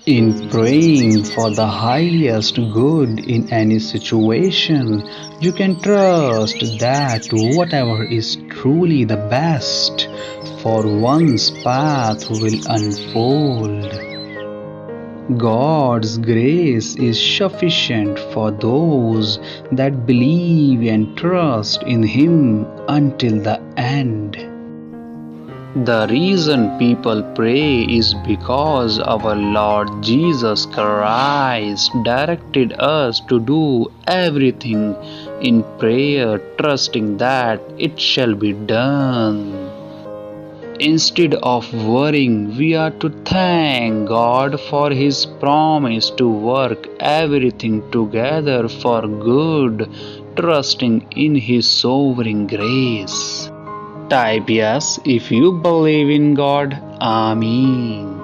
In praying for the highest good in any situation, you can trust that whatever is truly the best for one's path will unfold. God's grace is sufficient for those that believe and trust in Him until the end. The reason people pray is because our Lord Jesus Christ directed us to do everything in prayer, trusting that it shall be done. Instead of worrying, we are to thank God for His promise to work everything together for good, trusting in His sovereign grace. Type yes if you believe in God. Amen.